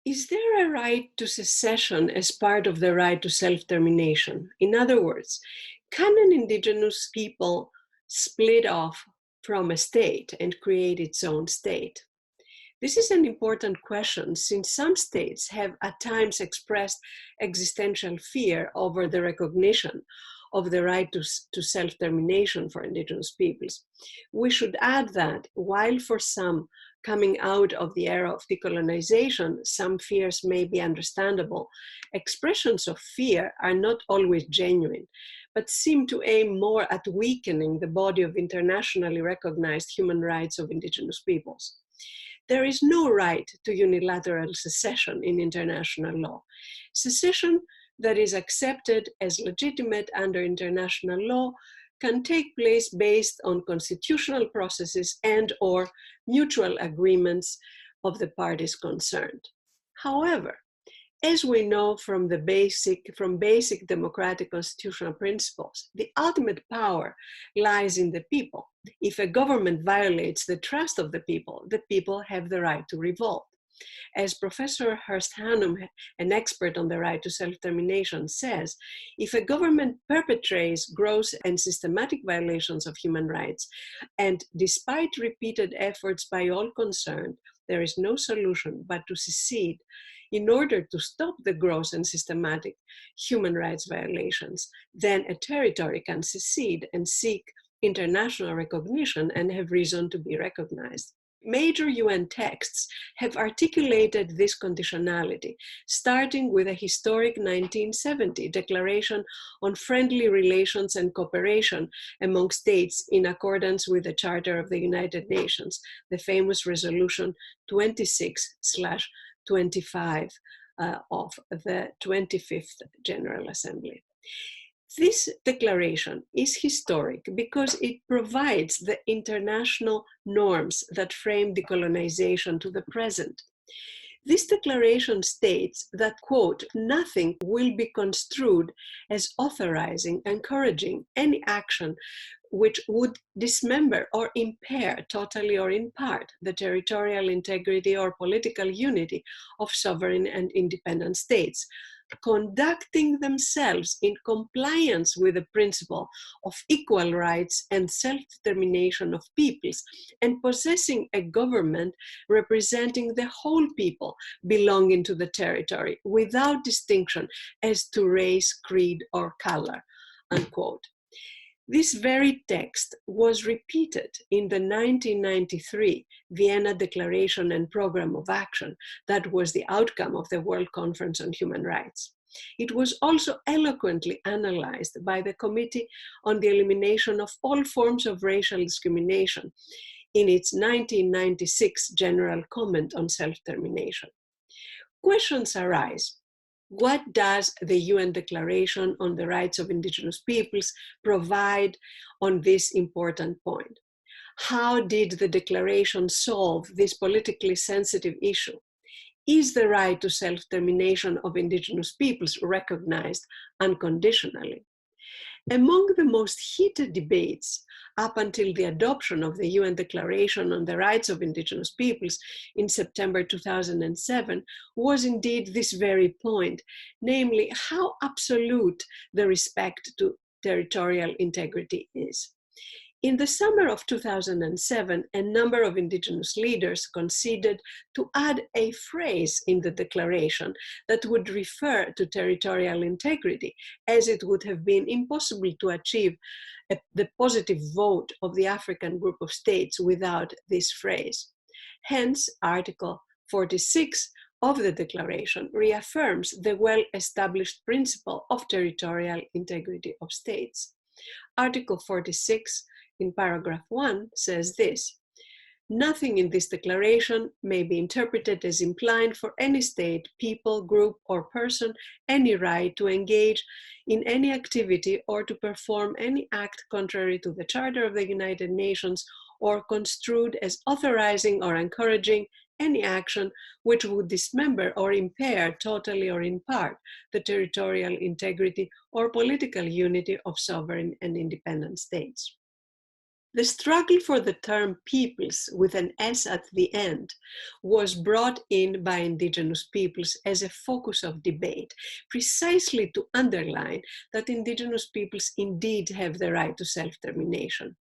Is there a right to secession as part of the right to self-determination? In other words, can an indigenous people split off from a state and create its own state? This is an important question since some states have at times expressed existential fear over the recognition of the right to self-determination for indigenous peoples. We should add that while for some coming out of the era of decolonization, some fears may be understandable, expressions of fear are not always genuine, but seem to aim more at weakening the body of internationally recognized human rights of indigenous peoples. There is no right to unilateral secession in international law. Secession that is accepted as legitimate under international law can take place based on constitutional processes and/or mutual agreements of the parties concerned. However, as we know from basic democratic constitutional principles, the ultimate power lies in the people. If a government violates the trust of the people have the right to revolt. As Professor Hurst Hannum, an expert on the right to self-determination, says, if a government perpetrates gross and systematic violations of human rights, and despite repeated efforts by all concerned, there is no solution but to secede in order to stop the gross and systematic human rights violations, then a territory can secede and seek international recognition and have reason to be recognized. Major UN texts have articulated this conditionality, starting with a historic 1970 Declaration on Friendly Relations and Cooperation among States in accordance with the Charter of the United Nations, the famous Resolution 26/25 of the 25th General Assembly. This declaration is historic because it provides the international norms that frame decolonization to the present. This declaration states that, quote, nothing will be construed as authorizing, encouraging any action which would dismember or impair totally or in part the territorial integrity or political unity of sovereign and independent states, conducting themselves in compliance with the principle of equal rights and self-determination of peoples, and possessing a government representing the whole people belonging to the territory without distinction as to race, creed, or color, unquote. This very text was repeated in the 1993 Vienna Declaration and Program of Action that was the outcome of the World Conference on Human Rights. It was also eloquently analyzed by the Committee on the Elimination of All Forms of Racial Discrimination in its 1996 General Comment on Self-Determination. Questions arise. What does the UN Declaration on the Rights of Indigenous Peoples provide on this important point? How did the declaration solve this politically sensitive issue? Is the right to self-determination of indigenous peoples recognized unconditionally? Among the most heated debates up until the adoption of the UN Declaration on the Rights of Indigenous Peoples in September 2007 was indeed this very point, namely how absolute the respect to territorial integrity is. In the summer of 2007, a number of indigenous leaders conceded to add a phrase in the declaration that would refer to territorial integrity, as it would have been impossible to achieve the positive vote of the African group of states without this phrase. Hence, Article 46 of the declaration reaffirms the well-established principle of territorial integrity of states. Article 46 in paragraph 1 says this: nothing in this declaration may be interpreted as implying for any state, people, group, or person any right to engage in any activity or to perform any act contrary to the Charter of the United Nations, or construed as authorizing or encouraging any action which would dismember or impair totally or in part the territorial integrity or political unity of sovereign and independent states. The struggle for the term peoples with an S at the end was brought in by indigenous peoples as a focus of debate, precisely to underline that indigenous peoples indeed have the right to self-determination.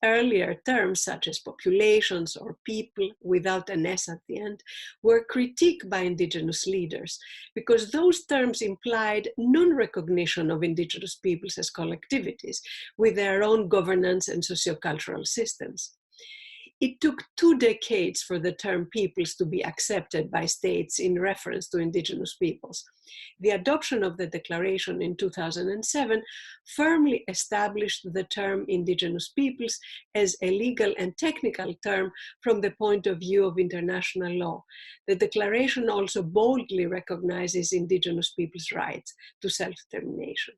Earlier terms such as populations or people without an S at the end were critiqued by indigenous leaders because those terms implied non-recognition of indigenous peoples as collectivities with their own governance and sociocultural systems. It took 2 decades for the term peoples to be accepted by states in reference to indigenous peoples. The adoption of the declaration in 2007 firmly established the term indigenous peoples as a legal and technical term from the point of view of international law. The declaration also boldly recognizes indigenous peoples' rights to self-determination.